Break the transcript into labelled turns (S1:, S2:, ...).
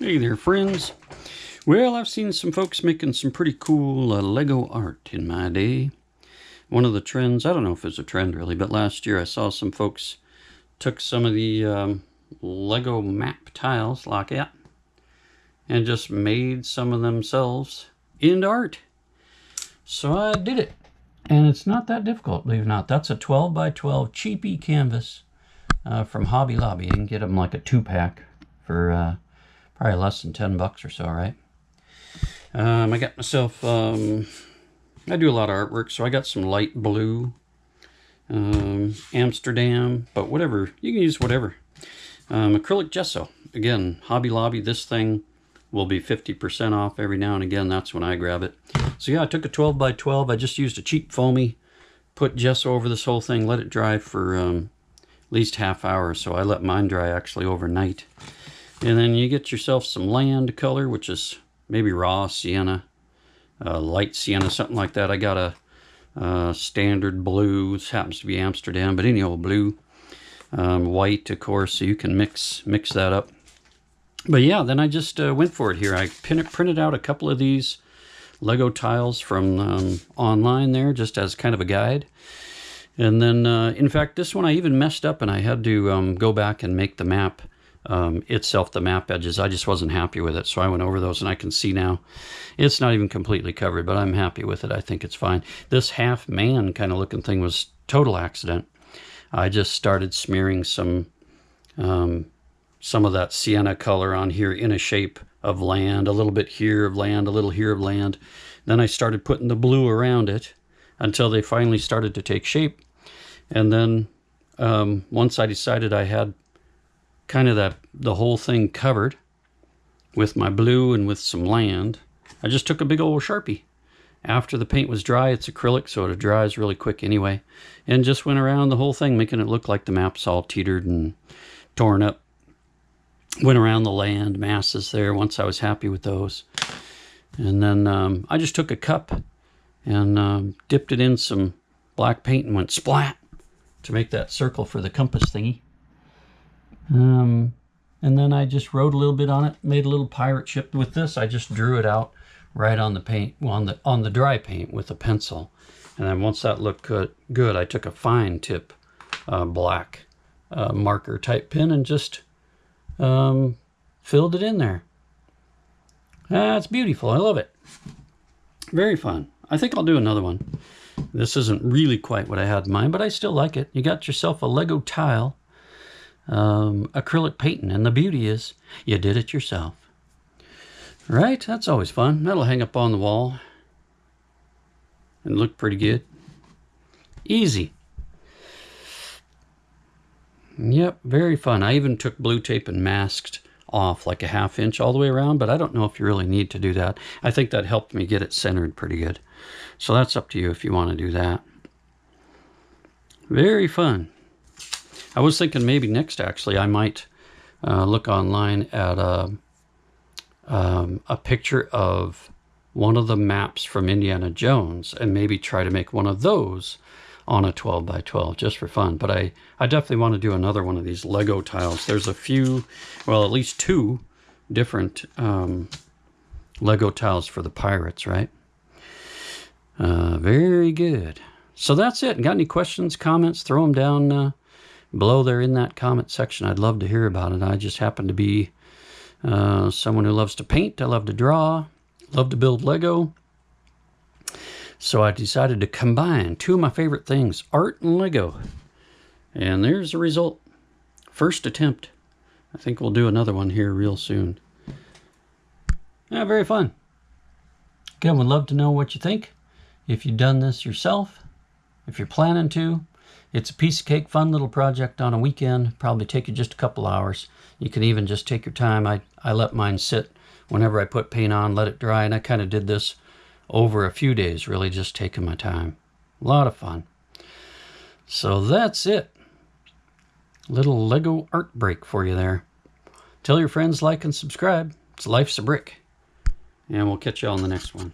S1: Hey there, friends. Well, I've seen some folks making some pretty cool Lego art in my day. One of the trends, I don't know if it's a trend really, but last year I saw some folks took some of the Lego map tiles like that and just made some of themselves into art. So I did it. And it's not that difficult, believe it or not. That's a 12 by 12 cheapy canvas from Hobby Lobby. You can get them like a 2-pack for probably less than 10 bucks or so, right? I got myself, I do a lot of artwork, so I got some light blue, Amsterdam, but whatever, you can use whatever. Acrylic gesso, again, Hobby Lobby, this thing will be 50% off every now and again. That's when I grab it. So yeah, I took a 12 by 12, I just used a cheap foamy, put gesso over this whole thing, let it dry for at least half hour, so I let mine dry actually overnight. And then you get yourself some land color, which is maybe raw sienna, light sienna, something like that. I got a standard blue. This happens to be Amsterdam, but any old blue. White, of course, so you can mix that up. But yeah, then I just went for it here. I printed out a couple of these Lego tiles from online there, just as kind of a guide. And then, in fact, this one I even messed up, and I had to go back and make the map itself, the map edges. I just wasn't happy with it, so I went over those, and I can see now it's not even completely covered, but I'm happy with it. I think it's fine. This half man kind of looking thing was total accident. I just started smearing some of that sienna color on here in a shape of land, a little bit here of land, a little here of land. Then I started putting the blue around it until they finally started to take shape. And then once I decided I had kind of the whole thing covered with my blue and with some land, I just took a big old Sharpie. After the paint was dry, it's acrylic, so it dries really quick anyway, and just went around the whole thing, making it look like the map's all teetered and torn up. Went around the land masses there once I was happy with those. And then I just took a cup and dipped it in some black paint and went splat to make that circle for the compass thingy. And then I just wrote a little bit on it, made a little pirate ship. With this, I just drew it out right on the paint, well, on the dry paint with a pencil. And then once that looked good, I took a fine tip black marker type pen and just filled it in there. It's beautiful. I love it. Very fun. I think I'll do another one. This isn't really quite what I had in mind, but I still like it. You got yourself a Lego tile acrylic painting, and the beauty is you did it yourself. Right? That's always fun. That'll hang up on the wall and look pretty good. Easy. Yep, very fun. I even took blue tape and masked off like a 1/2 inch all the way around, but I don't know if you really need to do that. I think that helped me get it centered pretty good. So that's up to you if you want to do that. Very fun. I was thinking maybe next, actually, I might look online at a picture of one of the maps from Indiana Jones and maybe try to make one of those on a 12 by 12 just for fun. But I definitely want to do another one of these Lego tiles. There's a few, well, at least 2 different Lego tiles for the pirates, right? Very good. So that's it. Got any questions, comments? Throw them down below there in that comment section. I'd love to hear about it. I just happen to be someone who loves to paint. I love to draw, love to build Lego. So I decided to combine 2 of my favorite things, art and Lego. And there's the result. First attempt. I think we'll do another one here real soon. Yeah, very fun. Again, would love to know what you think. If you've done this yourself, if you're planning to. It's a piece of cake, fun little project on a weekend. Probably take you just a couple hours. You can even just take your time. I let mine sit whenever I put paint on, let it dry, and I kind of did this over a few days, really just taking my time. A lot of fun. So that's it. Little Lego art break for you there. Tell your friends, like and subscribe. It's Life's a Brick. And we'll catch you on the next one.